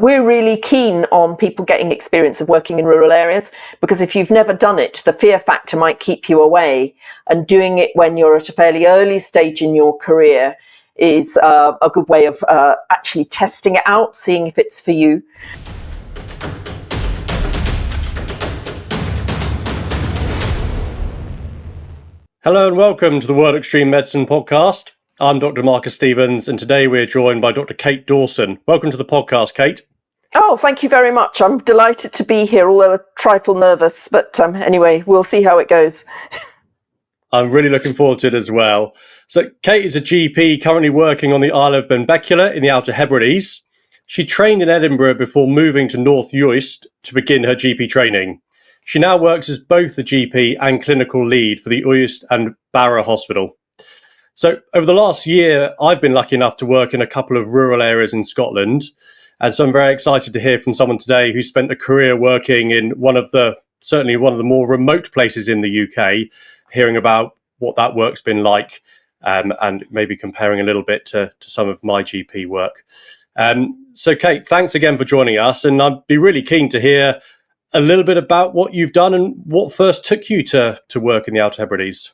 We're really keen on people getting experience of working in rural areas, because if you've never done it, the fear factor might keep you away. And doing it when you're at a fairly early stage in your career is a good way of actually testing it out, seeing if it's for you. Hello and welcome to the World Extreme Medicine podcast. I'm Dr. Marcus Stevens, and today we're joined by Dr. Kate Dawson. Welcome to the podcast, Kate. Oh, thank you very much. I'm delighted to be here, although a trifle nervous, but anyway, we'll see how it goes. I'm really looking forward to it as well. So Kate is a GP currently working on the Isle of Benbecula in the Outer Hebrides. She trained in Edinburgh before moving to North Uist to begin her GP training. She now works as both the GP and clinical lead for the Uist and Barra Hospital. So over the last year, I've been lucky enough to work in a couple of rural areas in Scotland. And so I'm very excited to hear from someone today who spent a career working in certainly one of the more remote places in the UK, hearing about what that work's been like, and maybe comparing a little bit to some of my GP work. So Kate, thanks again for joining us. And I'd be really keen to hear a little bit about what you've done and what first took you to work in the Outer Hebrides.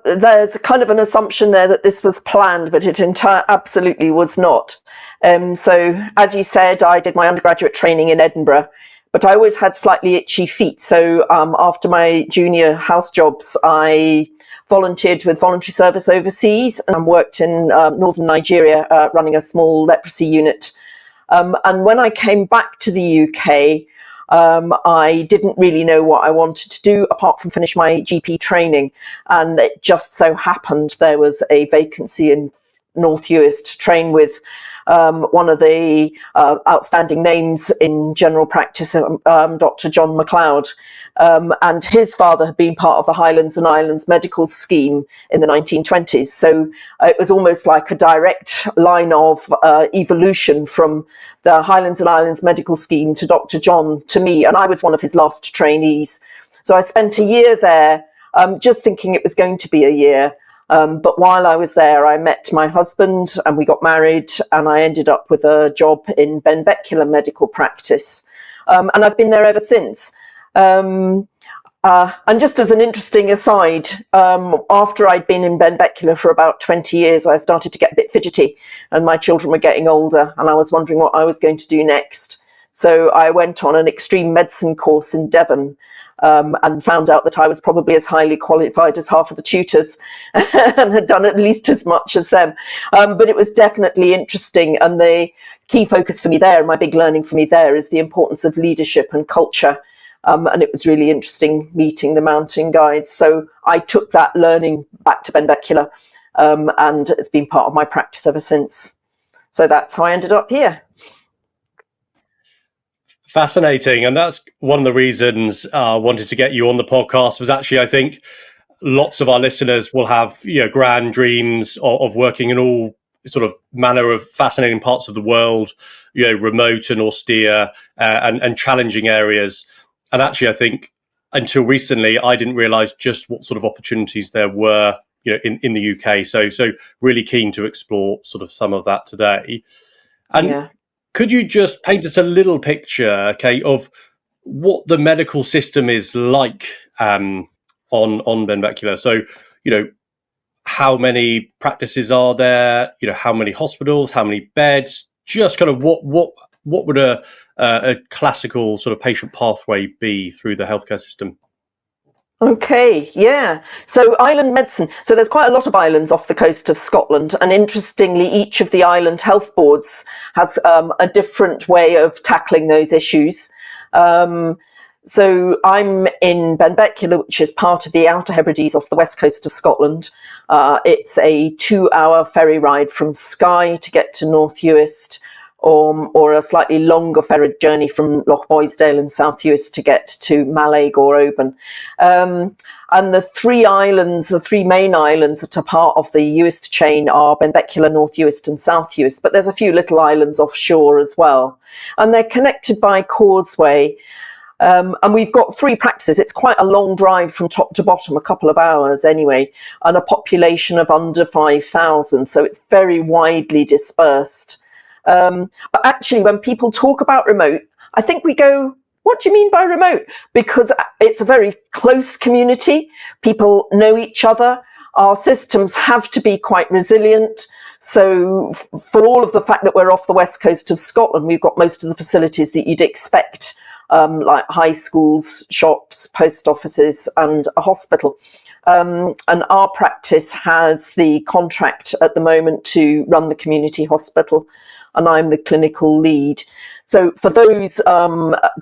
There's kind of an assumption there that this was planned, but it absolutely was not. So, as you said, I did my undergraduate training in Edinburgh, but I always had slightly itchy feet. So after my junior house jobs, I volunteered with voluntary service overseas and worked in northern Nigeria running a small leprosy unit. And when I came back to the UK, I didn't really know what I wanted to do apart from finish my GP training. And it just so happened there was a vacancy in North Uist to train with one of the outstanding names in general practice, Dr. John MacLeod. And his father had been part of the Highlands and Islands medical scheme in the 1920s. So it was almost like a direct line of evolution from the Highlands and Islands medical scheme to Dr. John to me. And I was one of his last trainees. So I spent a year there, just thinking it was going to be a year. But while I was there, I met my husband and we got married, and I ended up with a job in Benbecula medical practice. And I've been there ever since. And just as an interesting aside, after I'd been in Benbecula for about 20 years, I started to get a bit fidgety, and my children were getting older, and I was wondering what I was going to do next. So I went on an extreme medicine course in Devon, and found out that I was probably as highly qualified as half of the tutors and had done at least as much as them. But it was definitely interesting. And the key focus for me there, my big learning for me there, is the importance of leadership and culture. And it was really interesting meeting the mountain guides. So I took that learning back to Benbecula, and it's been part of my practice ever since. So that's how I ended up here. Fascinating. And that's one of the reasons I wanted to get you on the podcast, was actually, I think lots of our listeners will have, grand dreams of working in all sort of manner of fascinating parts of the world, remote and austere and challenging areas. And actually, I think until recently, I didn't realize just what sort of opportunities there were, in the UK. So really keen to explore sort of some of that today. And yeah. Could you just paint us a little picture, Kate, of what the medical system is like on Benbecula? So, how many practices are there? How many hospitals? How many beds? Just kind of what would a classical sort of patient pathway be through the healthcare system? Okay, yeah. So island medicine. So there's quite a lot of islands off the coast of Scotland. And interestingly, each of the island health boards has a different way of tackling those issues. So I'm in Benbecula, which is part of the Outer Hebrides off the west coast of Scotland. It's a 2-hour ferry ride from Skye to get to North Uist, or a slightly longer ferry journey from Loch Boisdale in South Uist to get to Mallaig or Oban. And the three main islands that are part of the Uist chain are Benbecula, North Uist and South Uist, but there's a few little islands offshore as well. And they're connected by causeway. And we've got 3 practices. It's quite a long drive from top to bottom, a couple of hours anyway, and a population of under 5,000. So it's very widely dispersed. But actually, when people talk about remote, I think we go, what do you mean by remote? Because it's a very close community. People know each other. Our systems have to be quite resilient. So for all of the fact that we're off the west coast of Scotland, we've got most of the facilities that you'd expect, like high schools, shops, post offices, and a hospital. And our practice has the contract at the moment to run the community hospital, and I'm the clinical lead. So for those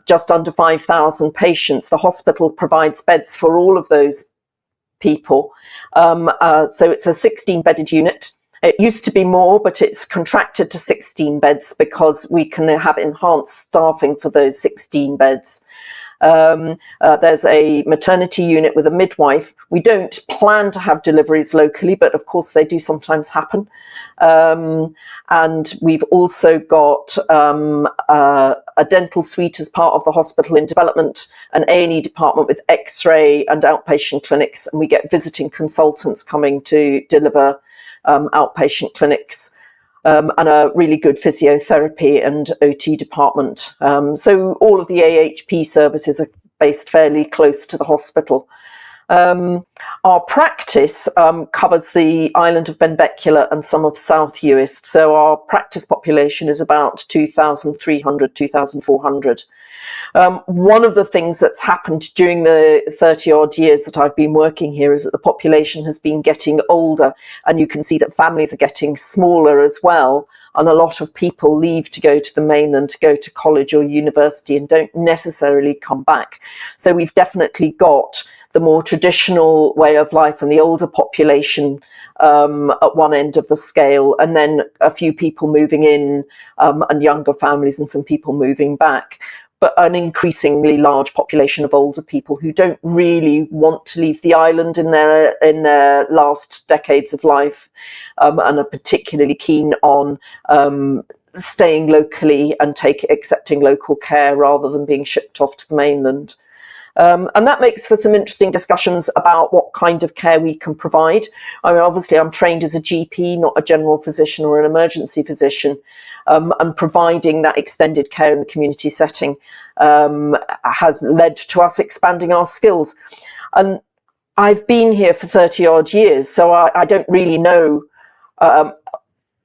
just under 5,000 patients, the hospital provides beds for all of those people. So it's a 16-bedded unit. It used to be more, but it's contracted to 16 beds because we can have enhanced staffing for those 16 beds. There's a maternity unit with a midwife. We don't plan to have deliveries locally, but of course they do sometimes happen. And we've also got a dental suite as part of the hospital in development, an A&E department with X-ray and outpatient clinics, and we get visiting consultants coming to deliver outpatient clinics. And a really good physiotherapy and OT department. So all of the AHP services are based fairly close to the hospital. Our practice covers the island of Benbecula and some of South Uist. So our practice population is about 2,300, 2,400. One of the things that's happened during the 30-odd years that I've been working here is that the population has been getting older, and you can see that families are getting smaller as well, and a lot of people leave to go to the mainland, to go to college or university, and don't necessarily come back. So we've definitely got the more traditional way of life and the older population at one end of the scale, and then a few people moving in and younger families and some people moving back. But an increasingly large population of older people who don't really want to leave the island in their last decades of life, and are particularly keen on staying locally and accepting local care rather than being shipped off to the mainland. And that makes for some interesting discussions about what kind of care we can provide. I mean, obviously, I'm trained as a GP, not a general physician or an emergency physician, and providing that extended care in the community setting has led to us expanding our skills. And I've been here for 30-odd years, so I don't really know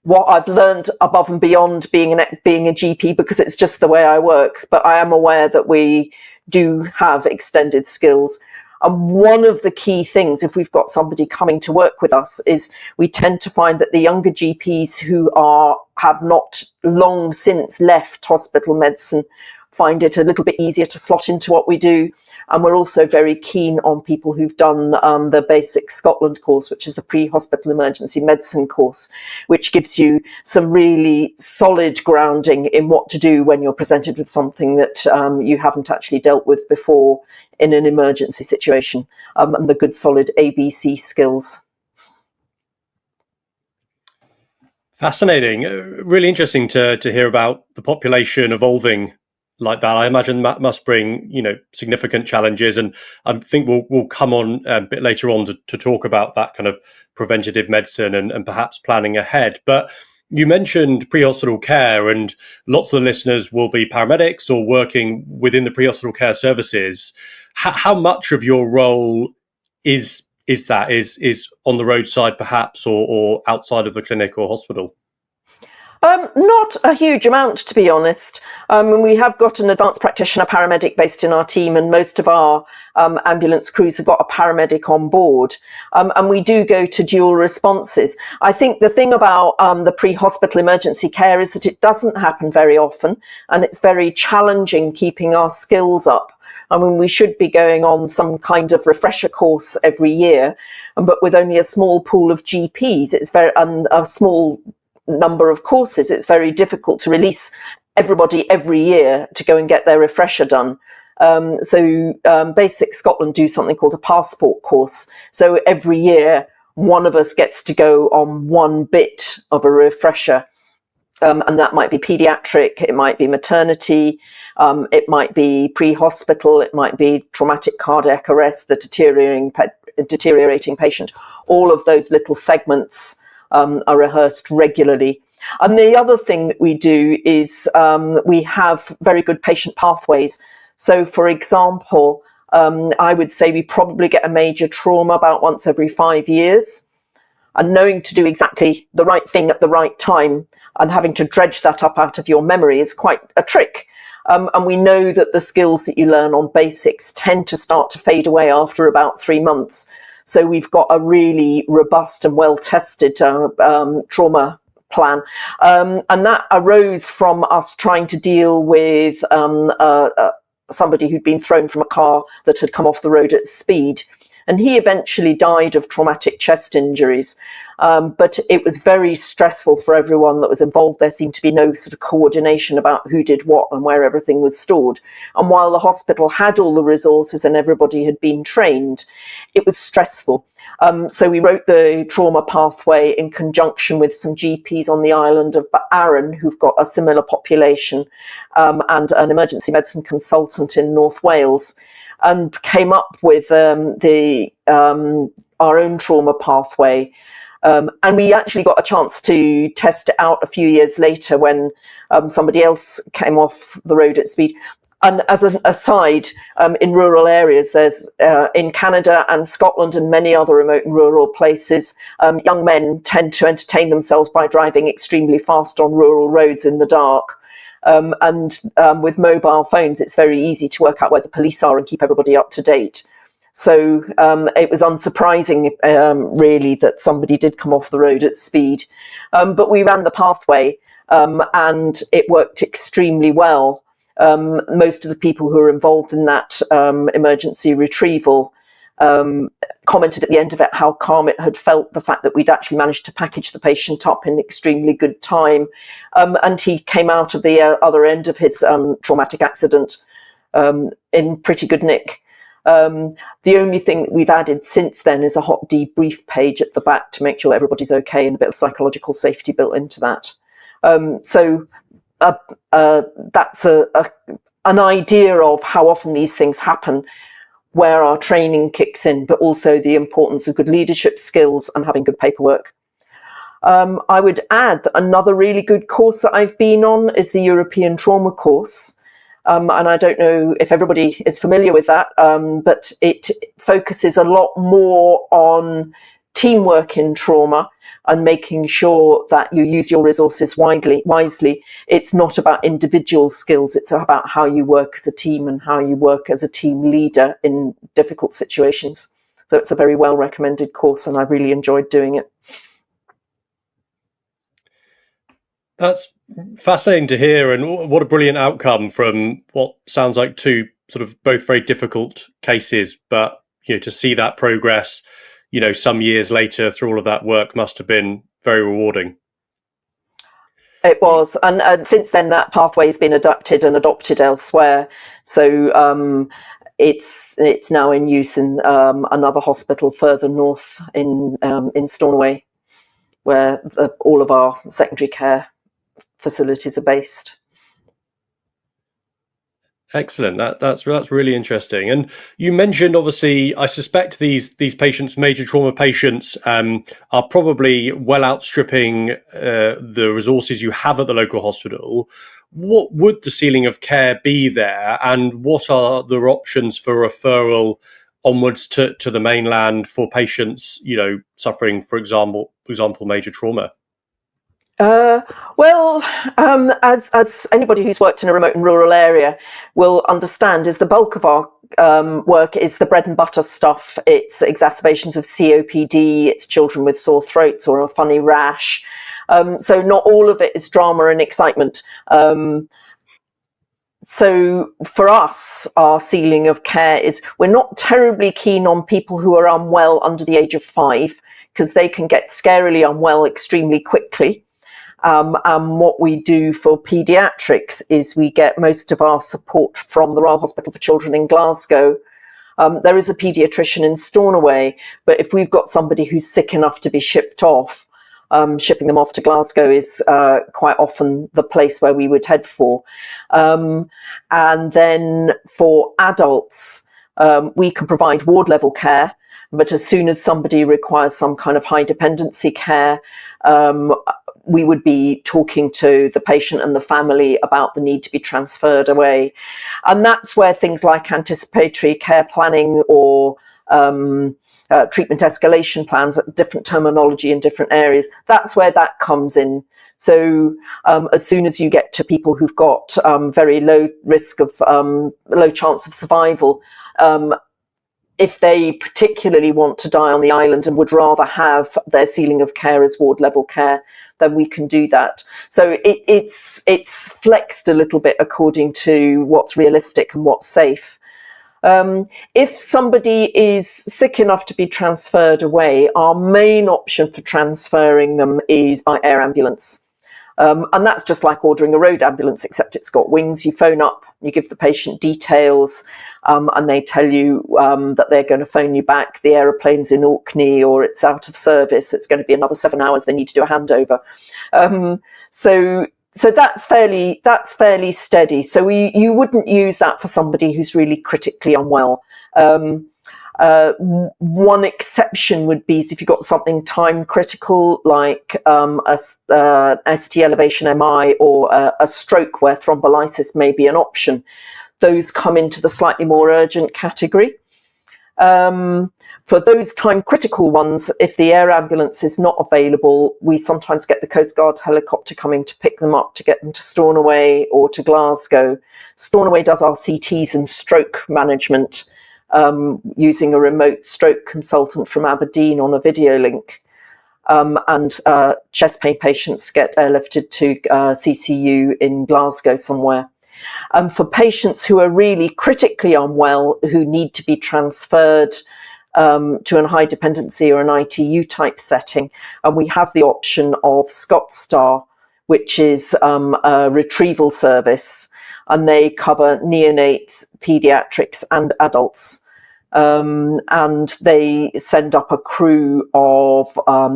what I've learned above and beyond being a GP, because it's just the way I work. But I am aware that we do have extended skills. And one of the key things, if we've got somebody coming to work with us, is we tend to find that the younger GPs who have not long since left hospital medicine find it a little bit easier to slot into what we do. And we're also very keen on people who've done the basic Scotland course, which is the pre-hospital emergency medicine course, which gives you some really solid grounding in what to do when you're presented with something that you haven't actually dealt with before in an emergency situation, and the good solid ABC skills. Fascinating. Really interesting to hear about the population evolving like that. I imagine that must bring, significant challenges, and I think we'll come on a bit later on to talk about that kind of preventative medicine and perhaps planning ahead. But you mentioned pre-hospital care, and lots of the listeners will be paramedics or working within the pre-hospital care services. How much of your role is on the roadside perhaps, or outside of the clinic or hospital? Not a huge amount, to be honest. We have got an advanced practitioner paramedic based in our team, and most of our ambulance crews have got a paramedic on board. And we do go to dual responses. I think the thing about the pre-hospital emergency care is that it doesn't happen very often, and it's very challenging keeping our skills up. I mean, we should be going on some kind of refresher course every year, but with only a small pool of GPs, it's a small number of courses, it's very difficult to release everybody every year to go and get their refresher done. So Basic Scotland do something called a passport course. So every year, one of us gets to go on one bit of a refresher. And that might be paediatric, it might be maternity, it might be pre-hospital, it might be traumatic cardiac arrest, the deteriorating patient. All of those little segments are rehearsed regularly. And the other thing that we do is we have very good patient pathways. So, for example, I would say we probably get a major trauma about once every 5 years. And knowing to do exactly the right thing at the right time and having to dredge that up out of your memory is quite a trick. And we know that the skills that you learn on basics tend to start to fade away after about 3 months. So we've got a really robust and well-tested trauma plan. And that arose from us trying to deal with somebody who'd been thrown from a car that had come off the road at speed. And he eventually died of traumatic chest injuries. But it was very stressful for everyone that was involved. There seemed to be no sort of coordination about who did what and where everything was stored. And while the hospital had all the resources and everybody had been trained, it was stressful. So we wrote the trauma pathway in conjunction with some GPs on the island of Arran, who've got a similar population, and an emergency medicine consultant in North Wales, and came up with our own trauma pathway. And we actually got a chance to test it out a few years later when somebody else came off the road at speed. And as an aside, in rural areas, there's in Canada and Scotland and many other remote and rural places, young men tend to entertain themselves by driving extremely fast on rural roads in the dark. And with mobile phones, it's very easy to work out where the police are and keep everybody up to date. So it was unsurprising, really, that somebody did come off the road at speed. But we ran the pathway and it worked extremely well. Most of the people who were involved in that emergency retrieval commented at the end of it how calm it had felt, the fact that we'd actually managed to package the patient up in extremely good time. And he came out of the other end of his traumatic accident in pretty good nick. The only thing that we've added since then is a hot debrief page at the back to make sure everybody's okay, and a bit of psychological safety built into that. So that's an idea of how often these things happen, where our training kicks in, but also the importance of good leadership skills and having good paperwork. I would add that another really good course that I've been on is the European Trauma course. And I don't know if everybody is familiar with that, but it focuses a lot more on teamwork in trauma and making sure that you use your resources wisely. It's not about individual skills, it's about how you work as a team and how you work as a team leader in difficult situations. So it's a very well recommended course and I really enjoyed doing it. That's fascinating to hear, and what a brilliant outcome from what sounds like two sort of both very difficult cases, but to see that progress some years later through all of that work must have been very rewarding. It was, and since then that pathway has been adapted and adopted elsewhere. So it's now in use in another hospital further north in Stornoway, where all of our secondary care facilities are based. Excellent. That's really interesting. And you mentioned, obviously, I suspect these patients, major trauma patients, are probably well outstripping the resources you have at the local hospital. What would the ceiling of care be there, and what are the options for referral onwards to the mainland for patients, suffering, for example, major trauma? Well, as anybody who's worked in a remote and rural area will understand, is the bulk of our work is the bread and butter stuff. It's exacerbations of COPD, it's children with sore throats or a funny rash. So not all of it is drama and excitement. So for us, our ceiling of care is we're not terribly keen on people who are unwell under the age of 5, because they can get scarily unwell extremely quickly. And what we do for paediatrics is we get most of our support from the Royal Hospital for Children in Glasgow. There is a paediatrician in Stornoway, but if we've got somebody who's sick enough to be shipped off, shipping them off to Glasgow is quite often the place where we would head for. And then for adults, we can provide ward level care. But as soon as somebody requires some kind of high dependency care, we would be talking to the patient and the family about the need to be transferred away. And that's where things like anticipatory care planning or treatment escalation plans, different terminology in different areas, that's where that comes in. So as soon as you get to people who've got very low risk of, low chance of survival, if they particularly want to die on the island and would rather have their ceiling of care as ward level care, then we can do that. So it's flexed a little bit according to what's realistic and what's safe. If somebody is sick enough to be transferred away, our main option for transferring them is by air ambulance. And that's just like ordering a road ambulance, except it's got wings. You phone up, you give the patient details, and they tell you that they're going to phone you back. The aeroplane's in Orkney or it's out of service. It's going to be another 7 hours. They need to do a handover. So that's fairly steady. So you wouldn't use that for somebody who's really critically unwell. One exception would be if you've got something time critical, like a ST elevation MI or a stroke where thrombolysis may be an option. Those come into the slightly more urgent category. For those time critical ones, if the air ambulance is not available, we sometimes get the Coast Guard helicopter coming to pick them up to get them to Stornoway or to Glasgow. Stornoway does our CTs and stroke management using a remote stroke consultant from Aberdeen on a video link. And chest pain patients get airlifted to CCU in Glasgow somewhere. For patients who are really critically unwell, who need to be transferred to a high dependency or an ITU type setting, and we have the option of Scotstar, which is a retrieval service, and they cover neonates, pediatrics and adults. And they send up a crew of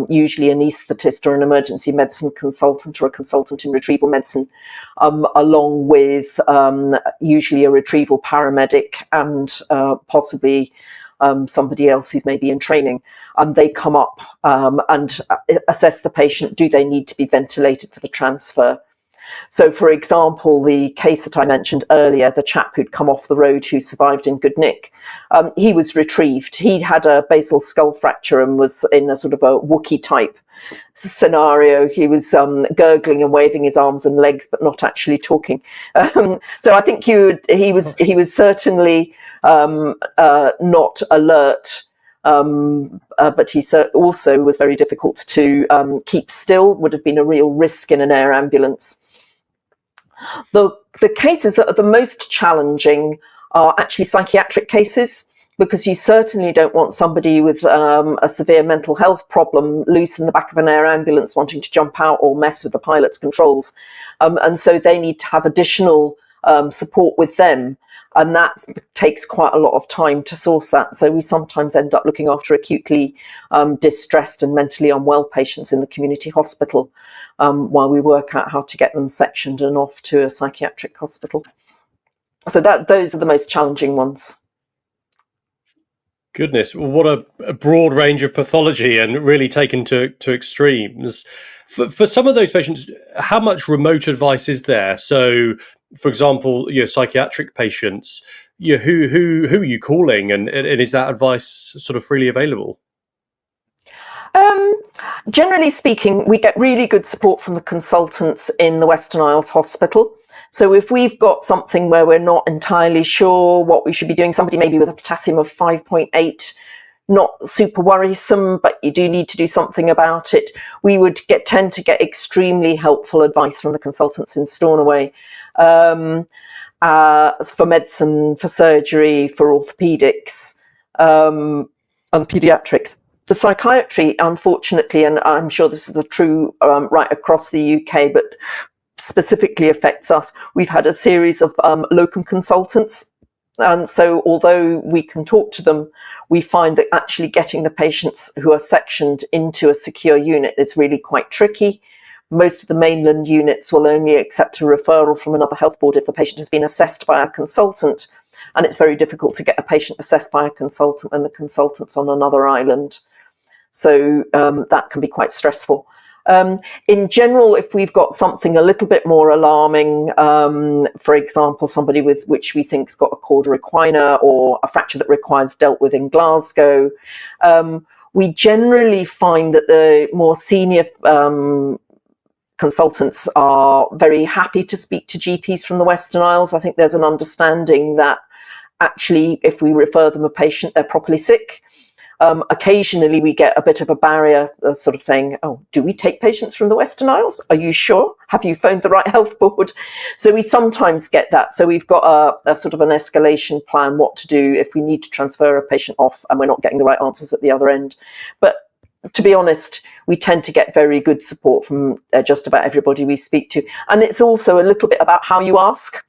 usually an anaesthetist or an emergency medicine consultant or a consultant in retrieval medicine, along with usually a retrieval paramedic and possibly somebody else who's maybe in training. They come up and assess the patient. Do they need to be ventilated for the transfer? So, for example, the case that I mentioned earlier, the chap who'd come off the road who survived in good nick, he was retrieved. He'd had a basal skull fracture and was in a sort of a Wookiee type scenario. He was gurgling and waving his arms and legs, but not actually talking. So I think he was certainly not alert. But he also was very difficult to keep still, would have been a real risk in an air ambulance. The cases that are the most challenging are actually psychiatric cases, because you certainly don't want somebody with a severe mental health problem loose in the back of an air ambulance wanting to jump out or mess with the pilot's controls. And so they need to have additional support with them. And that takes quite a lot of time to source that. So we sometimes end up looking after acutely distressed and mentally unwell patients in the community hospital while we work out how to get them sectioned and off to a psychiatric hospital. So those are the most challenging ones. Goodness, what a broad range of pathology, and really taken to extremes. For some of those patients, how much remote advice is there? So, for example, psychiatric patients, who are you calling, and is that advice sort of freely available? Generally speaking, we get really good support from the consultants in the Western Isles Hospital. So if we've got something where we're not entirely sure what we should be doing, somebody maybe with a potassium of 5.8, not super worrisome, but you do need to do something about it, we would tend to get extremely helpful advice from the consultants in Stornoway for medicine, for surgery, for orthopedics, and pediatrics. The psychiatry, unfortunately, and I'm sure this is the true right across the UK, but specifically affects us, we've had a series of locum consultants. And so although we can talk to them, we find that actually getting the patients who are sectioned into a secure unit is really quite tricky. Most of the mainland units will only accept a referral from another health board if the patient has been assessed by a consultant. and it's very difficult to get a patient assessed by a consultant when the consultant's on another island. So that can be quite stressful. In general, if we've got something a little bit more alarming, for example, somebody with which we think's got a cauda equina or a fracture that requires dealt with in Glasgow, we generally find that the more senior consultants are very happy to speak to GPs from the Western Isles. I think there's an understanding that actually, if we refer them a patient, they're properly sick. Occasionally we get a bit of a barrier sort of saying, oh, do we take patients from the Western Isles? Are you sure? Have you phoned the right health board? So we sometimes get that. So we've got a sort of an escalation plan, what to do if we need to transfer a patient off and we're not getting the right answers at the other end. But to be honest, we tend to get very good support from just about everybody we speak to. And it's also a little bit about how you ask.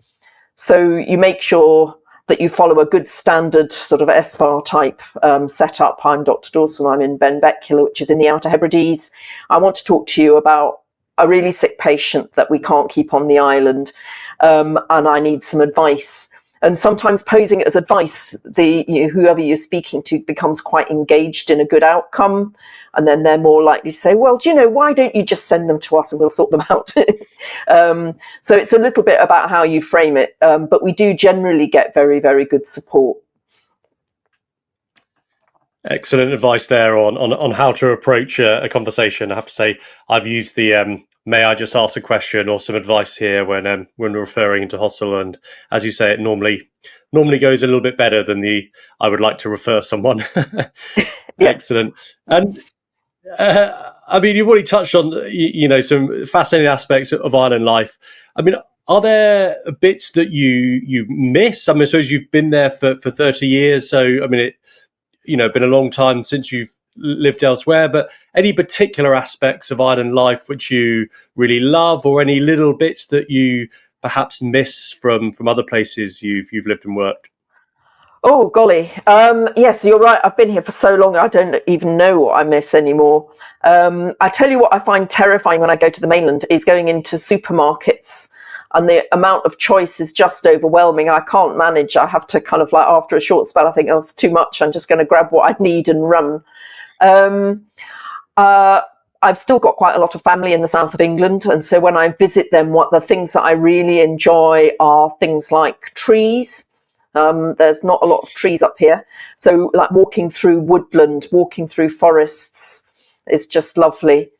So you make sure that you follow a good standard sort of SBAR type setup. I'm Dr. Dawson, I'm in Benbecula, which is in the Outer Hebrides. I want to talk to you about a really sick patient that we can't keep on the island, and I need some advice. And sometimes posing it as advice, whoever you're speaking to becomes quite engaged in a good outcome. And then they're more likely to say, well, do you know, why don't you just send them to us and we'll sort them out? So it's a little bit about how you frame it. But we do generally get very, very good support. Excellent advice there on how to approach a conversation. I have to say, I've used the may I just ask a question or some advice here when we're referring into hospital, and as you say, it normally goes a little bit better than the I would like to refer someone. Yeah. Excellent. And I mean, you've already touched on some fascinating aspects of island life. I mean, are there bits that you miss? I mean, I suppose you've been there for 30 years, so I mean, been a long time since you've lived elsewhere, but any particular aspects of island life which you really love, or any little bits that you perhaps miss from other places you've lived and worked? Oh, golly. Yes, you're right. I've been here for so long, I don't even know what I miss anymore. I tell you what I find terrifying when I go to the mainland is going into supermarkets, and the amount of choice is just overwhelming. I can't manage. I have to kind of like, after a short spell, I think, oh, that's too much. I'm just going to grab what I need and run. I've still got quite a lot of family in the south of England. And so when I visit them, what the things that I really enjoy are things like trees. There's not a lot of trees up here. So like walking through woodland, walking through forests is just lovely.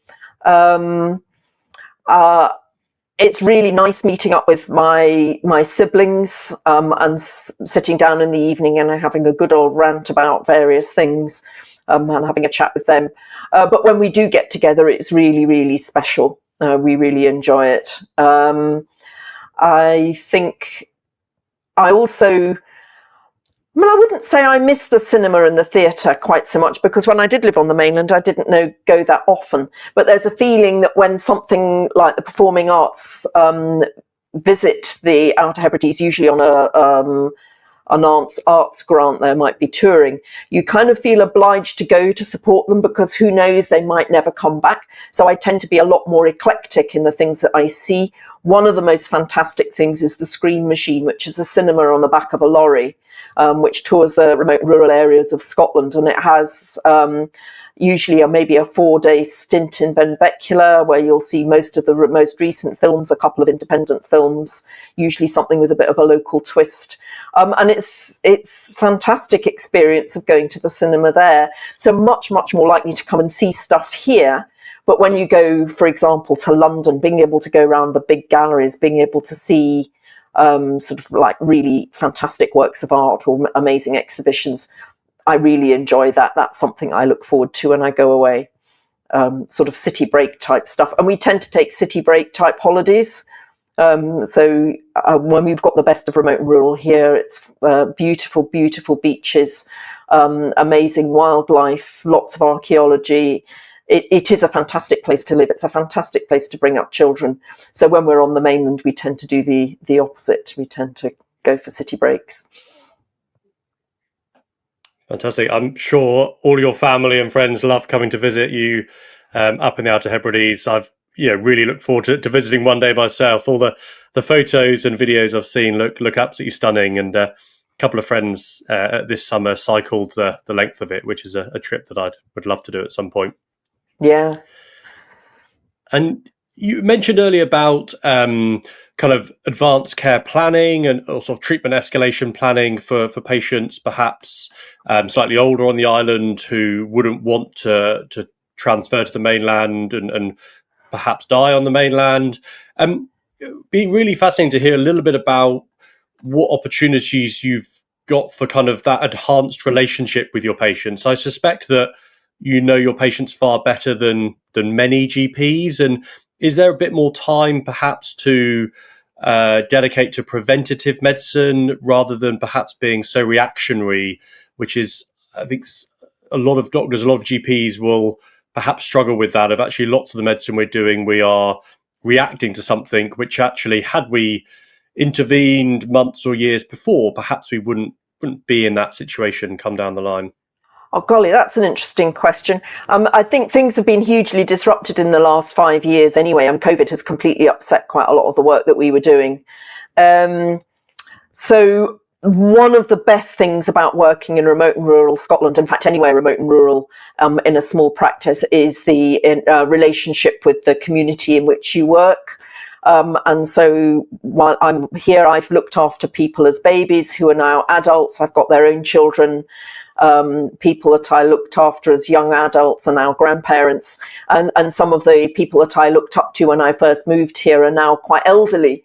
It's really nice meeting up with my siblings and sitting down in the evening and having a good old rant about various things and having a chat with them. But when we do get together, it's really, really special. We really enjoy it. I think I also... I wouldn't say I miss the cinema and the theatre quite so much, because when I did live on the mainland, I didn't go that often. But there's a feeling that when something like the performing arts visit the Outer Hebrides, usually on an arts grant, there might be touring, you kind of feel obliged to go to support them, because who knows, they might never come back. So I tend to be a lot more eclectic in the things that I see. One of the most fantastic things is the Screen Machine, which is a cinema on the back of a lorry, which tours the remote rural areas of Scotland. And it has usually maybe a 4-day stint in Benbecula, where you'll see most of the most recent films, a couple of independent films, usually something with a bit of a local twist. And it's fantastic experience of going to the cinema there. So much, much more likely to come and see stuff here. But when you go, for example, to London, being able to go around the big galleries, being able to see sort of like really fantastic works of art or amazing exhibitions, I really enjoy that. That's something I look forward to when I go away, sort of city break type stuff. And we tend to take city break type holidays. So when we've got the best of remote and rural here, it's beautiful, beautiful beaches, amazing wildlife, lots of archaeology. It is a fantastic place to live. It's a fantastic place to bring up children. So when we're on the mainland, we tend to do the opposite. We tend to go for city breaks. Fantastic. I'm sure all your family and friends love coming to visit you up in the Outer Hebrides. I've really look forward to visiting one day myself. All the photos and videos I've seen look absolutely stunning, and couple of friends this summer cycled the length of it, which is a trip that I would love to do at some point. Yeah. And you mentioned earlier about kind of advanced care planning and sort of treatment escalation planning for patients perhaps slightly older on the island who wouldn't want to transfer to the mainland and perhaps die on the mainland. It'd be really fascinating to hear a little bit about what opportunities you've got for kind of that enhanced relationship with your patients. I suspect that you know your patients far better than many GPs. And is there a bit more time perhaps to dedicate to preventative medicine rather than perhaps being so reactionary, which is, I think, a lot of doctors, a lot of GPs will perhaps struggle with that. Of actually lots of the medicine we're doing, we are reacting to something which actually, had we intervened months or years before, perhaps we wouldn't be in that situation come down the line. Oh, golly, that's an interesting question. I think things have been hugely disrupted in the last 5 years anyway, and COVID has completely upset quite a lot of the work that we were doing. So one of the best things about working in remote and rural Scotland, in fact, anywhere remote and rural in a small practice, is the relationship with the community in which you work. And so while I'm here, I've looked after people as babies who are now adults. I've got their own children. People that I looked after as young adults are now grandparents. And some of the people that I looked up to when I first moved here are now quite elderly.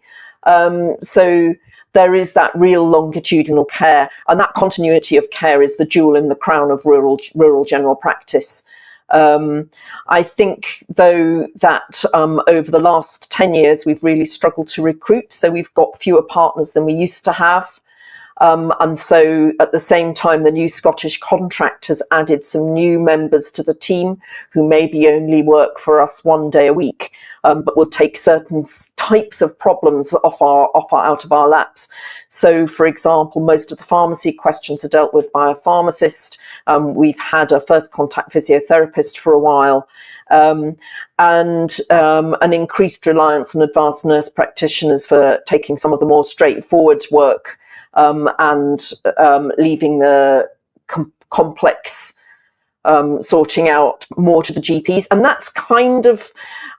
So there is that real longitudinal care, and that continuity of care is the jewel in the crown of rural general practice. I think, though, that over the last 10 years, we've really struggled to recruit. So we've got fewer partners than we used to have. And so at the same time, the new Scottish contract has added some new members to the team who maybe only work for us 1 day a week, but will take certain types of problems out of our laps. So, for example, most of the pharmacy questions are dealt with by a pharmacist. We've had a first contact physiotherapist for a while. And an increased reliance on advanced nurse practitioners for taking some of the more straightforward work, and leaving the complex sorting out more to the GPs. And that's kind of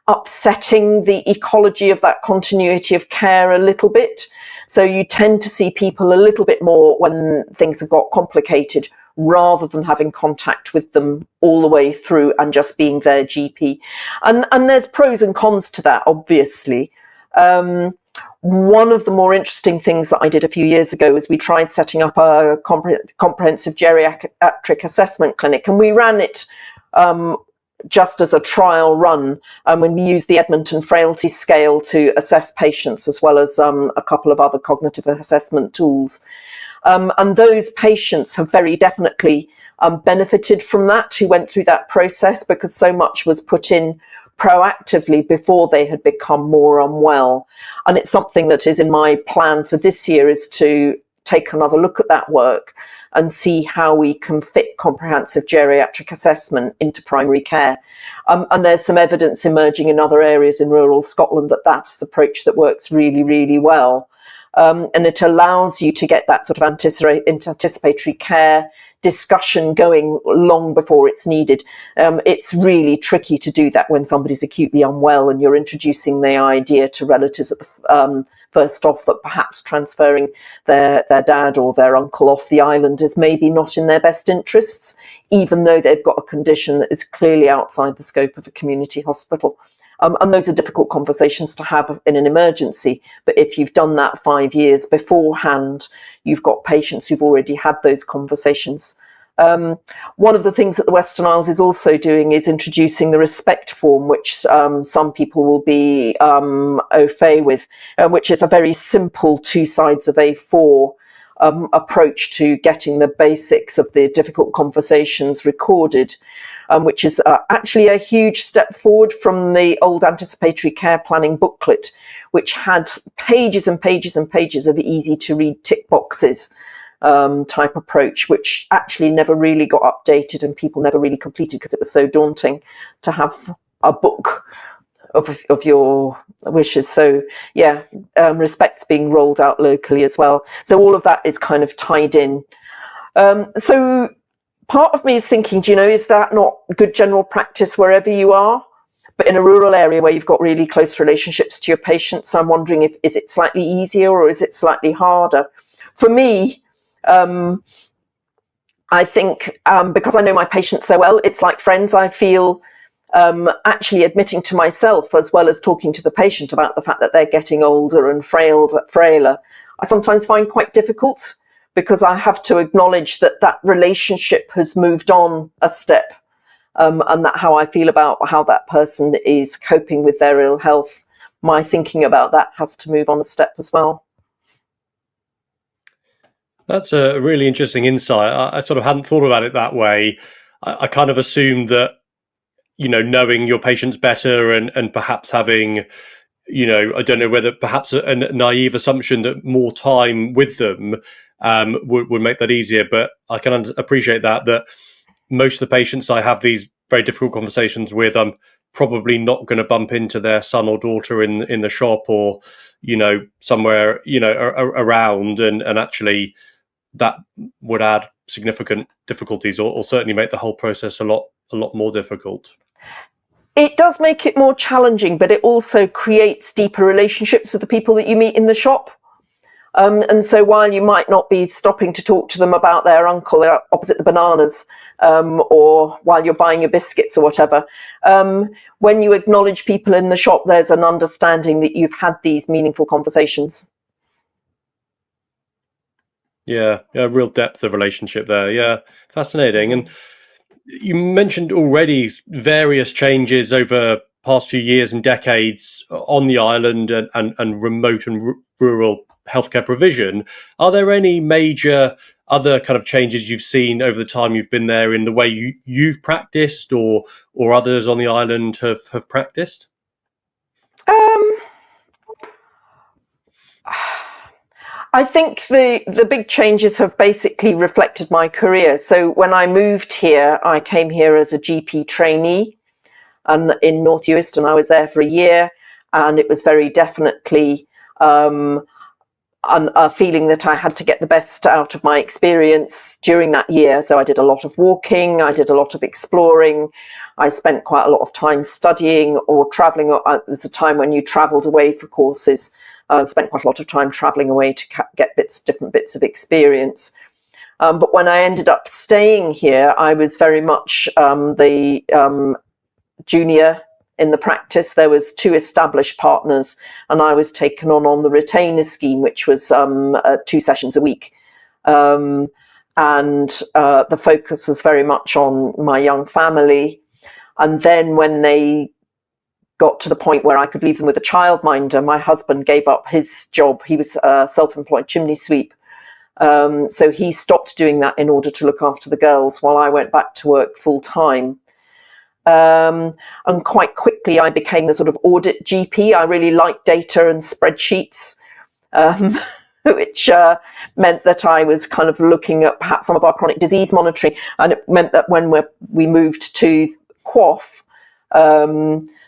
upsetting the ecology of that continuity of care a little bit. So you tend to see people a little bit more when things have got complicated, rather than having contact with them all the way through and just being their GP. And there's pros and cons to that, obviously. One of the more interesting things that I did a few years ago was we tried setting up a comprehensive geriatric assessment clinic, and we ran it just as a trial run, when we used the Edmonton Frailty Scale to assess patients, as well as a couple of other cognitive assessment tools. And those patients have very definitely benefited from that, who went through that process, because so much was put in proactively before they had become more unwell. And it's something that is in my plan for this year, is to take another look at that work and see how we can fit comprehensive geriatric assessment into primary care. And there's some evidence emerging in other areas in rural Scotland that that's the approach that works really, really well. And it allows you to get that sort of anticipatory care discussion going long before it's needed. It's really tricky to do that when somebody's acutely unwell and you're introducing the idea to relatives at the first off that perhaps transferring their dad or their uncle off the island is maybe not in their best interests, even though they've got a condition that is clearly outside the scope of a community hospital. And those are difficult conversations to have in an emergency. But if you've done that 5 years beforehand, you've got patients who've already had those conversations. One of the things that the Western Isles is also doing is introducing the respect form, which some people will be au fait with, which is a very simple 2 sides of A4 approach to getting the basics of the difficult conversations recorded. Which is actually a huge step forward from the old anticipatory care planning booklet, which had pages and pages and pages of easy to read tick boxes type approach, which actually never really got updated and people never really completed because it was so daunting to have a book of your wishes. So yeah, respect's being rolled out locally as well. So all of that is kind of tied in. So part of me is thinking, is that not good general practice wherever you are? But in a rural area where you've got really close relationships to your patients, I'm wondering is it slightly easier or is it slightly harder? For me, I think because I know my patients so well, it's like friends. I feel actually admitting to myself as well as talking to the patient about the fact that they're getting older and frailer, I sometimes find quite difficult because I have to acknowledge that relationship has moved on a step, and that how I feel about how that person is coping with their ill health, my thinking about that has to move on a step as well. That's a really interesting insight. I sort of hadn't thought about it that way. I kind of assumed that, knowing your patients better and perhaps having, I don't know whether perhaps a naive assumption that more time with them would make that easier. But I can appreciate that most of the patients I have these very difficult conversations with, I'm probably not going to bump into their son or daughter in the shop or, somewhere, around and actually that would add significant difficulties or certainly make the whole process a lot more difficult. It does make it more challenging, but it also creates deeper relationships with the people that you meet in the shop. And so while you might not be stopping to talk to them about their uncle opposite the bananas, or while you're buying your biscuits or whatever, when you acknowledge people in the shop, there's an understanding that you've had these meaningful conversations. Yeah, real depth of relationship there. Yeah, fascinating. And you mentioned already various changes over past few years and decades on the island and remote and rural healthcare provision. Are there any major other kind of changes you've seen over the time you've been there in the way you've practiced or others on the island have practiced? I think the big changes have basically reflected my career. So when I moved here, I came here as a GP trainee and in North Uist, and I was there for a year, and it was very definitely a feeling that I had to get the best out of my experience during that year. So I did a lot of walking, I did a lot of exploring, I spent quite a lot of time studying or traveling. It was a time when you traveled away for courses. Spent quite a lot of time traveling away to get different bits of experience. But when I ended up staying here, I was very much the junior in the practice. There was 2 established partners, and I was taken on the retainer scheme, which was 2 sessions a week. And the focus was very much on my young family. And then when they got to the point where I could leave them with a childminder, my husband gave up his job. He was a self-employed chimney sweep. So he stopped doing that in order to look after the girls while I went back to work full time. And quite quickly I became the sort of audit GP. I really liked data and spreadsheets, which meant that I was kind of looking at perhaps some of our chronic disease monitoring. And it meant that when we moved to QOF,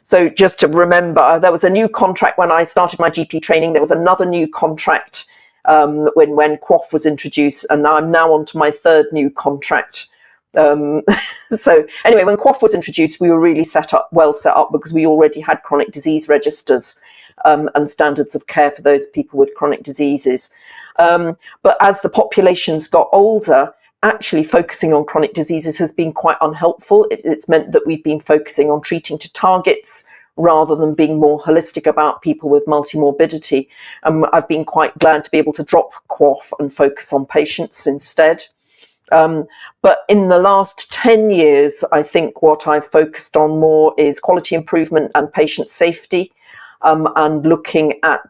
so just to remember, there was a new contract when I started my GP training. There was another new contract when QOF was introduced, and I'm now on to my 3rd new contract. So anyway, when QOF was introduced, we were really well set up because we already had chronic disease registers and standards of care for those people with chronic diseases. But as the populations got older, actually focusing on chronic diseases has been quite unhelpful. It's meant that we've been focusing on treating to targets rather than being more holistic about people with multimorbidity. I've been quite glad to be able to drop QOF and focus on patients instead. But in the last 10 years, I think what I've focused on more is quality improvement and patient safety, and looking at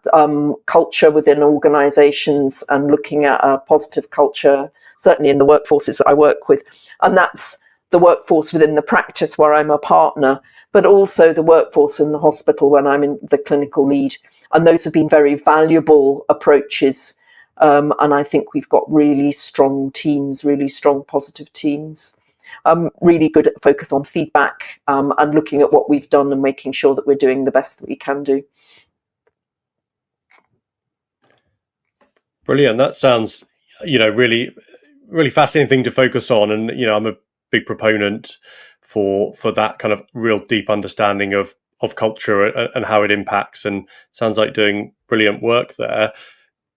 culture within organisations and looking at a positive culture, certainly in the workforces that I work with. And that's the workforce within the practice where I'm a partner, but also the workforce in the hospital when I'm in the clinical lead. And those have been very valuable approaches. And I think we've got really strong teams, really strong positive teams. really good at focus on feedback and looking at what we've done and making sure that we're doing the best that we can do. Brilliant. That sounds, really, really fascinating thing to focus on. And, I'm a big proponent for that kind of real deep understanding of culture and how it impacts, and sounds like doing brilliant work there.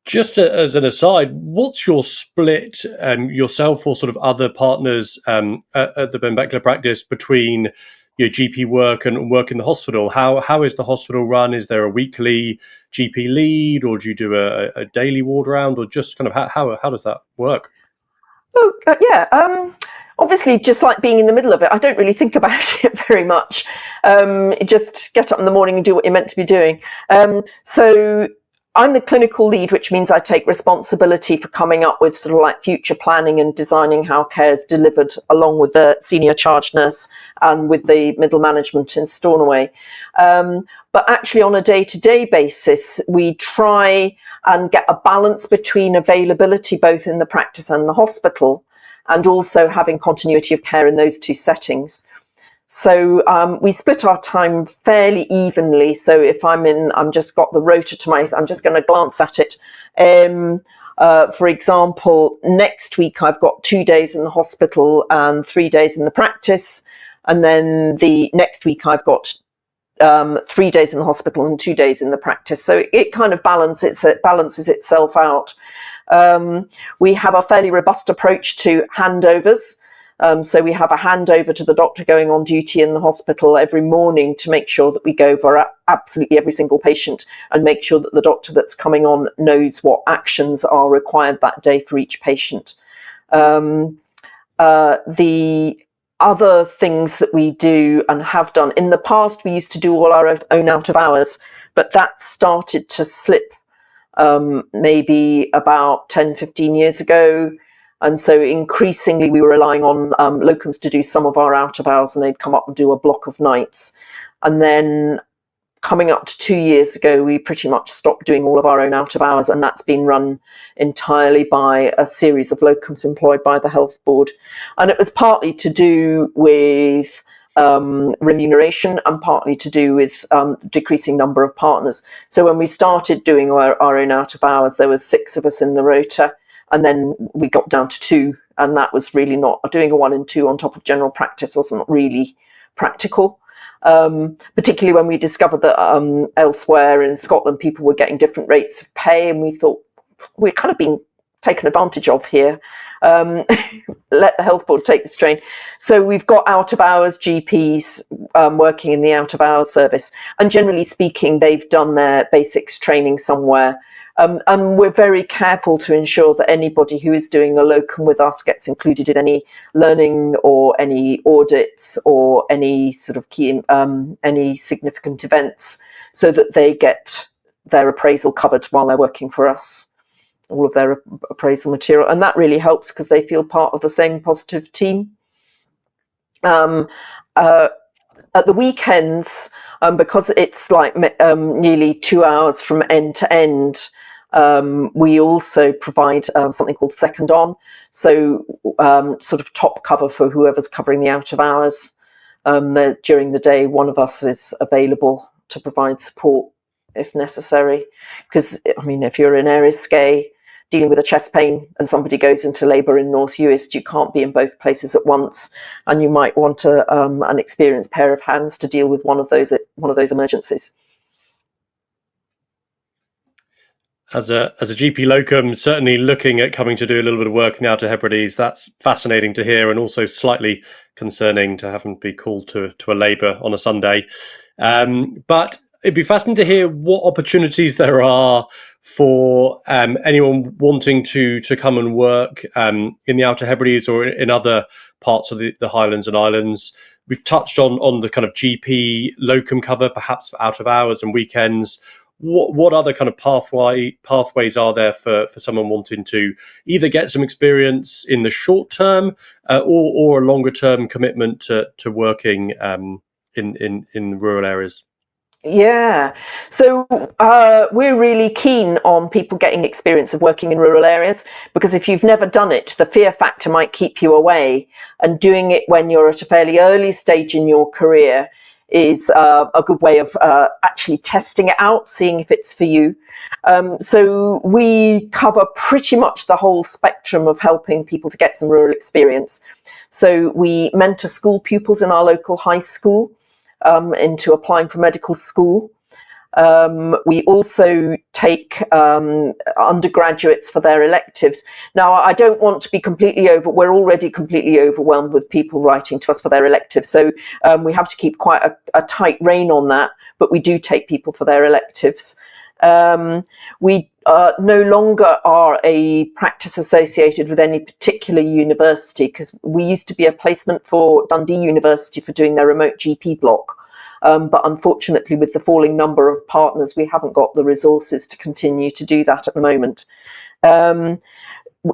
Just as an aside, what's your split, yourself or sort of other partners at the Benbecula practice, between your GP work and work in the hospital? How is the hospital run? Is there a weekly GP lead, or do you do a daily ward round, or just kind of how does that work? Oh, obviously, just like being in the middle of it, I don't really think about it very much. Just get up in the morning and do what you're meant to be doing. So I'm the clinical lead, which means I take responsibility for coming up with sort of like future planning and designing how care is delivered, along with the senior charge nurse and with the middle management in Stornoway. But actually, on a day-to-day basis, we try and get a balance between availability both in the practice and the hospital, and also having continuity of care in those two settings. So we split our time fairly evenly. So if I'm just got the rota I'm just going to glance at it. For example, next week I've got 2 days in the hospital and 3 days in the practice. And then the next week I've got 3 days in the hospital and 2 days in the practice. So it kind of balances itself out. We have a fairly robust approach to handovers. So we have a handover to the doctor going on duty in the hospital every morning to make sure that we go over absolutely every single patient and make sure that the doctor that's coming on knows what actions are required that day for each patient. The other things that we do and have done in the past, we used to do all our own out of hours, but that started to slip maybe about 10-15 years ago. And so increasingly we were relying on locums to do some of our out of hours, and they'd come up and do a block of nights. And then coming up to 2 years ago, we pretty much stopped doing all of our own out of hours, and that's been run entirely by a series of locums employed by the health board. And it was partly to do with remuneration and partly to do with decreasing number of partners. So when we started doing our own out of hours, there was 6 of us in the rota, and then we got down to 2, and that was really not doing a 1 and 2 on top of general practice wasn't really practical. Particularly when we discovered that elsewhere in Scotland people were getting different rates of pay, and we thought we're kind of being taken advantage of here. Let the health board take the strain. So we've got out of hours GPs working in the out of hours service, and generally speaking they've done their basics training somewhere. And we're very careful to ensure that anybody who is doing a locum with us gets included in any learning or any audits or any sort of key, any significant events, so that they get their appraisal covered while they're working for us, all of their appraisal material. And that really helps because they feel part of the same positive team. At the weekends, because it's like nearly 2 hours from end to end, we also provide something called second on, so sort of top cover for whoever's covering the out of hours. During the day, one of us is available to provide support if necessary, because I mean, if you're in Eriskay dealing with a chest pain and somebody goes into labour in North Uist, you can't be in both places at once, and you might want an experienced pair of hands to deal with one of those emergencies. As a GP locum, certainly looking at coming to do a little bit of work in the Outer Hebrides, that's fascinating to hear, and also slightly concerning to have be called to a labour on a Sunday. But it'd be fascinating to hear what opportunities there are for anyone wanting to come and work in the Outer Hebrides or in other parts of the Highlands and Islands. We've touched on the kind of GP locum cover, perhaps for out of hours and weekends. What other kind of pathways are there for someone wanting to either get some experience in the short term or a longer term commitment to working in rural areas? Yeah. So we're really keen on people getting experience of working in rural areas, because if you've never done it, the fear factor might keep you away. And doing it when you're at a fairly early stage in your career is a good way of actually testing it out, seeing if it's for you. So we cover pretty much the whole spectrum of helping people to get some rural experience. So we mentor school pupils in our local high school into applying for medical school. We also take undergraduates for their electives. Now, I don't want to be we're already completely overwhelmed with people writing to us for their electives. So we have to keep quite a tight rein on that, but we do take people for their electives. We no longer are a practice associated with any particular university, because we used to be a placement for Dundee University for doing their remote GP block. But unfortunately, with the falling number of partners, we haven't got the resources to continue to do that at the moment.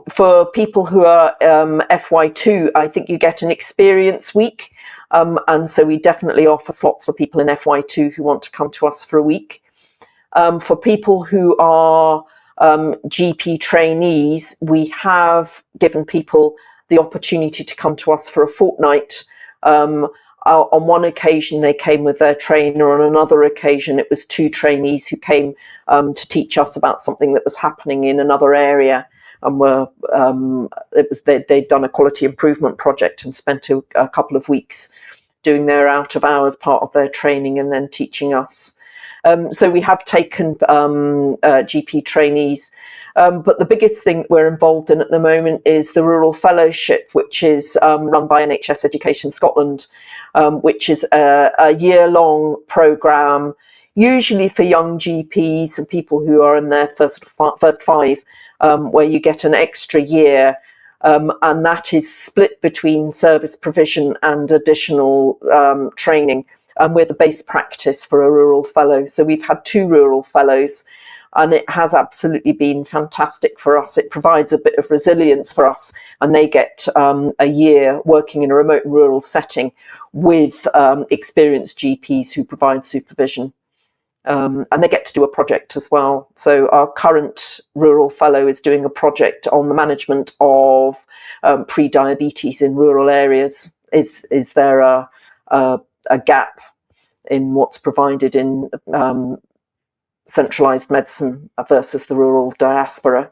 For people who are FY2, I think you get an experience week. And so we definitely offer slots for people in FY2 who want to come to us for a week. For people who are GP trainees, we have given people the opportunity to come to us for a fortnight. On one occasion, they came with their trainer. On another occasion, it was 2 trainees who came to teach us about something that was happening in another area. And they'd done a quality improvement project and spent a couple of weeks doing their out of hours part of their training and then teaching us. So we have taken GP trainees. But the biggest thing we're involved in at the moment is the Rural Fellowship, which is run by NHS Education Scotland, which is a year-long programme, usually for young GPs and people who are in their first 5, where you get an extra year. And that is split between service provision and additional training. And we're the base practice for a rural fellow. So we've had 2 rural fellows, and it has absolutely been fantastic for us. It provides a bit of resilience for us, and they get a year working in a remote and rural setting with experienced GPs who provide supervision. And they get to do a project as well. So our current rural fellow is doing a project on the management of pre-diabetes in rural areas. Is there a gap in what's provided in centralised medicine versus the rural diaspora?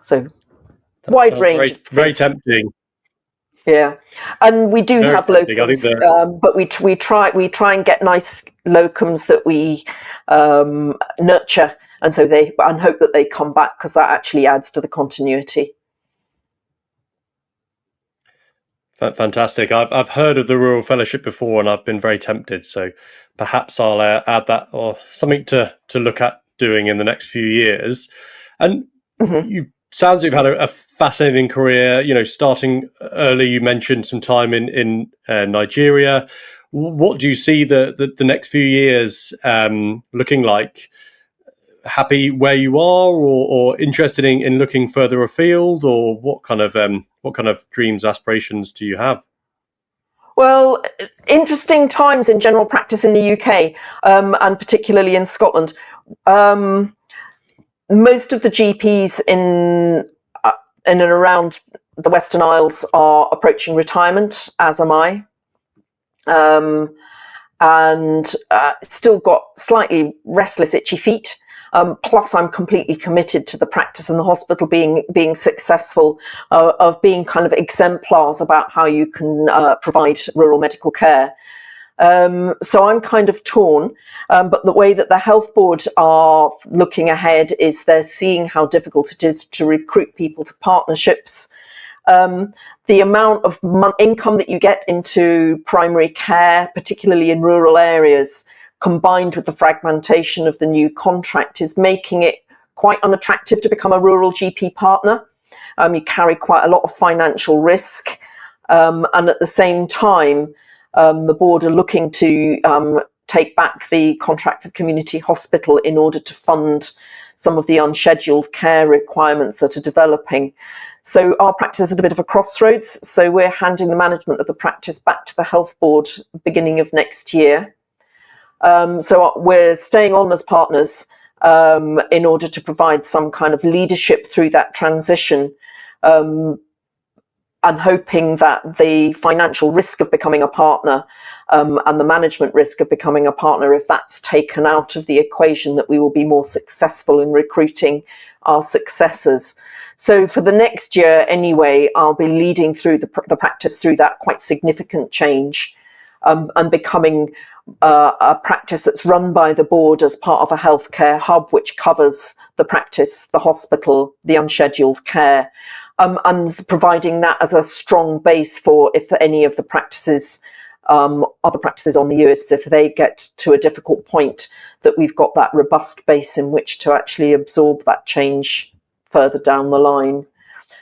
So That wide range. very tempting. Yeah, and we do Very have tempting. I think locums, but we try and get nice locums that we nurture, and so and hope that they come back, because that actually adds to the continuity. Fantastic. I've heard of the Rural Fellowship before, and I've been very tempted. So perhaps I'll add that, or something to look at doing in the next few years. And you sounds like you've had a fascinating career. You know, starting early. You mentioned some time in Nigeria. What do you see the next few years looking like? Happy where you are, or interested in looking further afield, or what kind of dreams, aspirations do you have? Well, interesting times in general practice in the UK, and particularly in Scotland. Most of the GPs in and around the Western Isles are approaching retirement, as am I. And still got slightly restless, itchy feet. Plus, I'm completely committed to the practice and the hospital being successful, of being kind of exemplars about how you can provide rural medical care. So I'm kind of torn, but the way that the health board are looking ahead is they're seeing how difficult it is to recruit people to partnerships. The amount of income that you get into primary care, particularly in rural areas, combined with the fragmentation of the new contract, is making it quite unattractive to become a rural GP partner. You carry quite a lot of financial risk, and at the same time, the board are looking to take back the contract with community hospital in order to fund some of the unscheduled care requirements that are developing. So our practice is at a bit of a crossroads. So we're handing the management of the practice back to the health board beginning of next year. So we're staying on as partners in order to provide some kind of leadership through that transition, and hoping that the financial risk of becoming a partner and the management risk of becoming a partner, if that's taken out of the equation, that we will be more successful in recruiting our successors. So for the next year anyway, I'll be leading through the practice through that quite significant change, and becoming a practice that's run by the board as part of a healthcare hub, which covers the practice, the hospital, the unscheduled care, and providing that as a strong base for if any of the practices, other practices on the Uist, if they get to a difficult point, that we've got that robust base in which to actually absorb that change further down the line.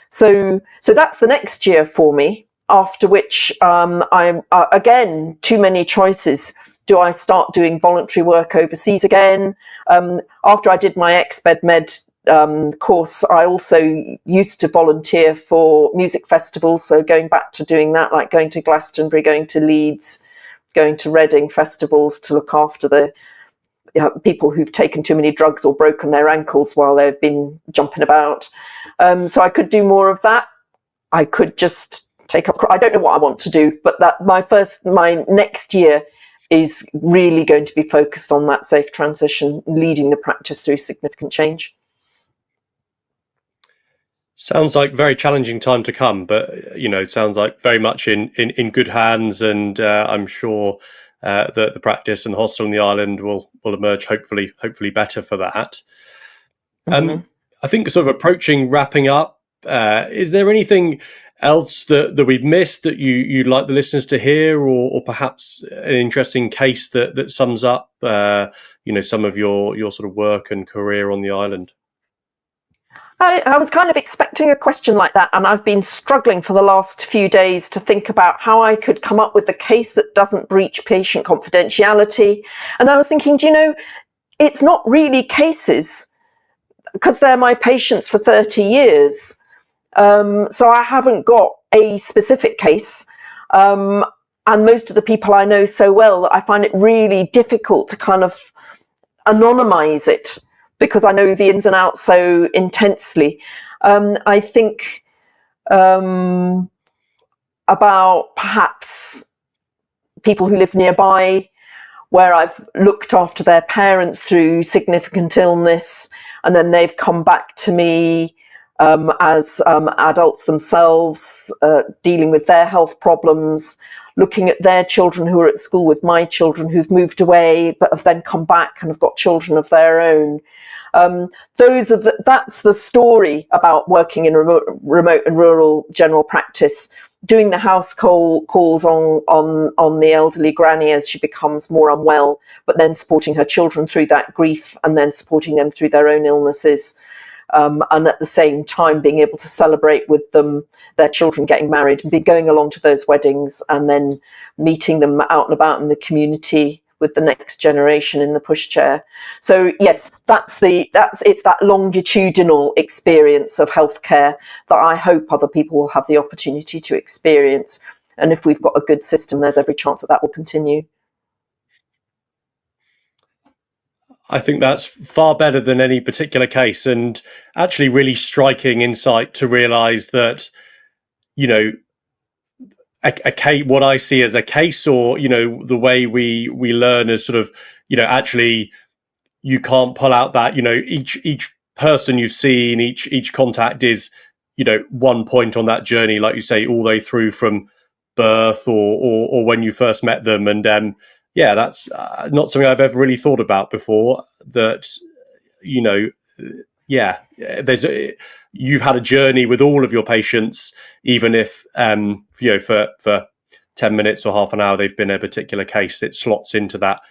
So that's the next year for me, after which I'm again, too many choices. Do I start doing voluntary work overseas again? After I did my ex-med course, I also used to volunteer for music festivals, so going back to doing that, like going to Glastonbury, going to Leeds, going to Reading festivals to look after the people who've taken too many drugs or broken their ankles while they've been jumping about. So I could do more of that. I could just take up, I don't know what I want to do, but that my next year is really going to be focused on that safe transition, leading the practice through significant change. Sounds like very challenging time to come, but it sounds like very much in good hands, and I'm sure that the practice and the hospital on the island will emerge hopefully better for that. Mm-hmm. I think sort of approaching wrapping up, is there anything else that we've missed that you'd like the listeners to hear, or perhaps an interesting case that sums up some of your sort of work and career on the island? I was kind of expecting a question like that, and I've been struggling for the last few days to think about how I could come up with a case that doesn't breach patient confidentiality. And I was thinking, it's not really cases, because they're my patients for 30 years. So I haven't got a specific case. And most of the people I know so well, I find it really difficult to kind of anonymize it, because I know the ins and outs so intensely. I think about perhaps people who live nearby, where I've looked after their parents through significant illness, and then they've come back to me as adults themselves, dealing with their health problems, looking at their children who are at school with my children who've moved away but have then come back and have got children of their own. That's the story about working in remote and rural general practice, doing the house calls on the elderly granny as she becomes more unwell, but then supporting her children through that grief, and then supporting them through their own illnesses. And at the same time being able to celebrate with them their children getting married, and be going along to those weddings, and then meeting them out and about in the community with the next generation in the pushchair. So yes, it's that longitudinal experience of healthcare that I hope other people will have the opportunity to experience. And if we've got a good system, there's every chance that will continue. I think that's far better than any particular case, and actually really striking insight to realize that, what I see as a case, or, the way we learn is sort of, actually you can't pull out that, each person you've seen, each contact is, one point on that journey, like you say, all the way through from birth or when you first met them. And that's not something I've ever really thought about before, that, you've had a journey with all of your patients, even if, for 10 minutes or half an hour, they've been a particular case, it slots into that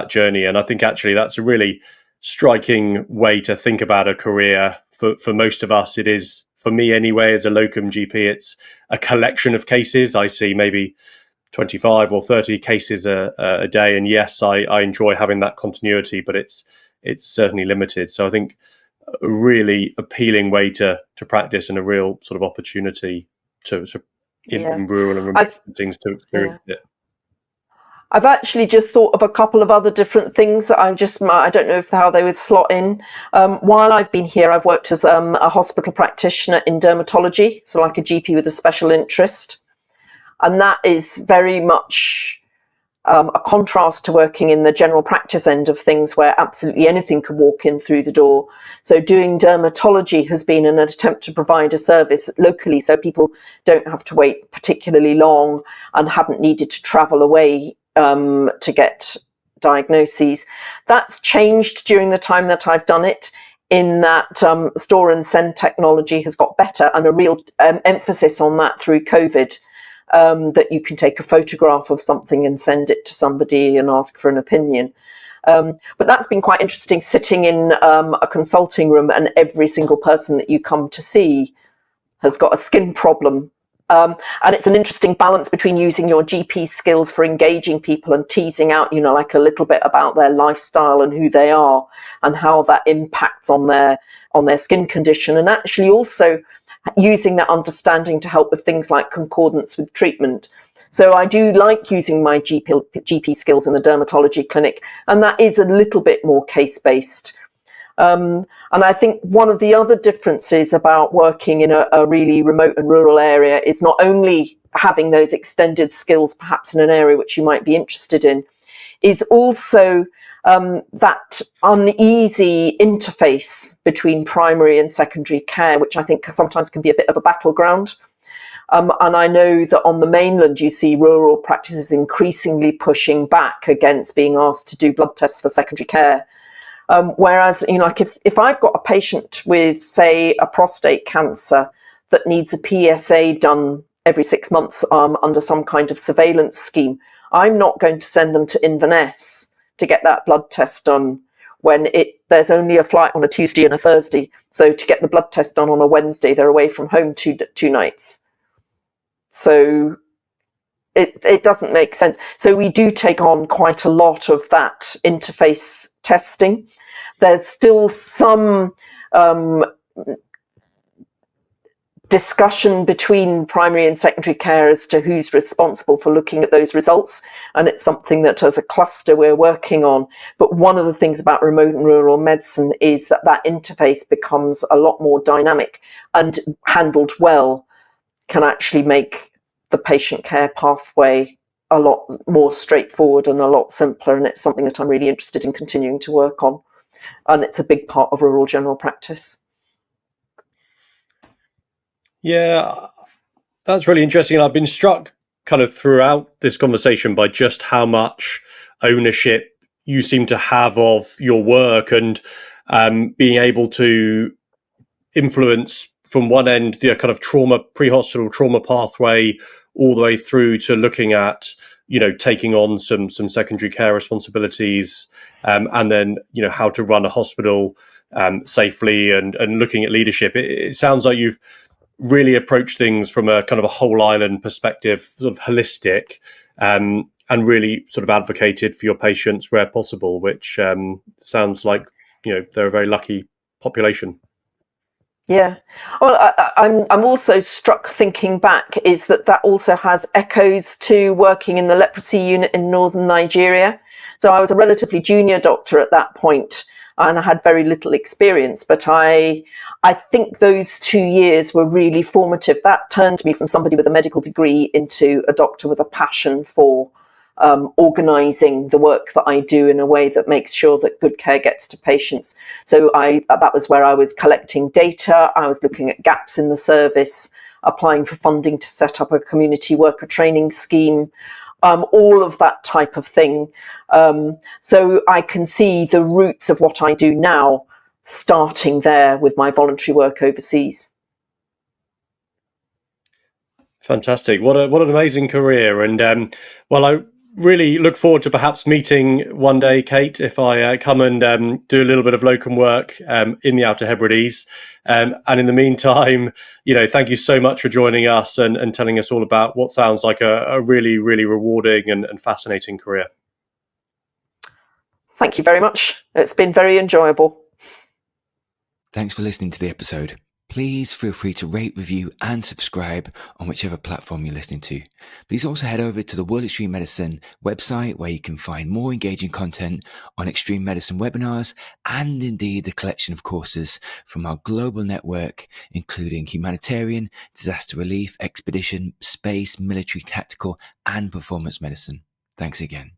journey. And I think actually that's a really striking way to think about a career. For most of us, it is, for me anyway, as a locum GP, it's a collection of cases. I see maybe 25 or 30 cases a day. And yes, I enjoy having that continuity, but it's certainly limited. So I think a really appealing way to practice, and a real sort of opportunity in rural and remote things to experience it. I've actually just thought of a couple of other different things that I don't know how they would slot in. While I've been here, I've worked as a hospital practitioner in dermatology, so like a GP with a special interest. And that is very much a contrast to working in the general practice end of things where absolutely anything can walk in through the door. So doing dermatology has been an attempt to provide a service locally so people don't have to wait particularly long and haven't needed to travel away to get diagnoses. That's changed during the time that I've done it, in that store and send technology has got better, and a real emphasis on that through COVID. That you can take a photograph of something and send it to somebody and ask for an opinion. But that's been quite interesting, sitting in a consulting room and every single person that you come to see has got a skin problem. And it's an interesting balance between using your GP skills for engaging people and teasing out, like a little bit about their lifestyle and who they are and how that impacts on their skin condition, and actually also using that understanding to help with things like concordance with treatment. So I do like using my GP skills in the dermatology clinic, and that is a little bit more case-based. And I think one of the other differences about working in a really remote and rural area is not only having those extended skills, perhaps in an area which you might be interested in, is also that uneasy interface between primary and secondary care, which I think sometimes can be a bit of a battleground. And I know that on the mainland, you see rural practices increasingly pushing back against being asked to do blood tests for secondary care. Whereas, like if I've got a patient with, say, a prostate cancer that needs a PSA done every 6 months under some kind of surveillance scheme, I'm not going to send them to Inverness to get that blood test done when there's only a flight on a Tuesday and a Thursday. So to get the blood test done on a Wednesday, they're away from home two nights. So it doesn't make sense. So we do take on quite a lot of that interface testing. There's still some discussion between primary and secondary care as to who's responsible for looking at those results, and it's something that as a cluster we're working on. But one of the things about remote and rural medicine is that interface becomes a lot more dynamic, and handled well can actually make the patient care pathway a lot more straightforward and a lot simpler, and it's something that I'm really interested in continuing to work on, and it's a big part of rural general practice. Yeah, that's really interesting. And I've been struck kind of throughout this conversation by just how much ownership you seem to have of your work, and being able to influence from one end the kind of pre-hospital trauma pathway all the way through to looking at, taking on some secondary care responsibilities, and then, how to run a hospital safely, and looking at leadership. It sounds like you've really approach things from a kind of a whole island perspective, sort of holistic, and really sort of advocated for your patients where possible, which sounds like, they're a very lucky population. Yeah. Well, I'm also struck thinking back is that also has echoes to working in the leprosy unit in northern Nigeria. So I was a relatively junior doctor at that point, and I had very little experience, but I think those 2 years were really formative. That turned me from somebody with a medical degree into a doctor with a passion for organising the work that I do in a way that makes sure that good care gets to patients. So that was where I was collecting data. I was looking at gaps in the service, applying for funding to set up a community worker training scheme, all of that type of thing. So I can see the roots of what I do now starting there with my voluntary work overseas. Fantastic. What an amazing career. And I really look forward to perhaps meeting one day, Kate, if I come and do a little bit of locum work in the Outer Hebrides. And in the meantime, thank you so much for joining us and telling us all about what sounds like a really, really rewarding and fascinating career. Thank you very much. It's been very enjoyable. Thanks for listening to the episode. please feel free to rate, review, and subscribe on whichever platform you're listening to. Please also head over to the World Extreme Medicine website, where you can find more engaging content on extreme medicine webinars and indeed a collection of courses from our global network, including humanitarian, disaster relief, expedition, space, military, tactical, and performance medicine. Thanks again.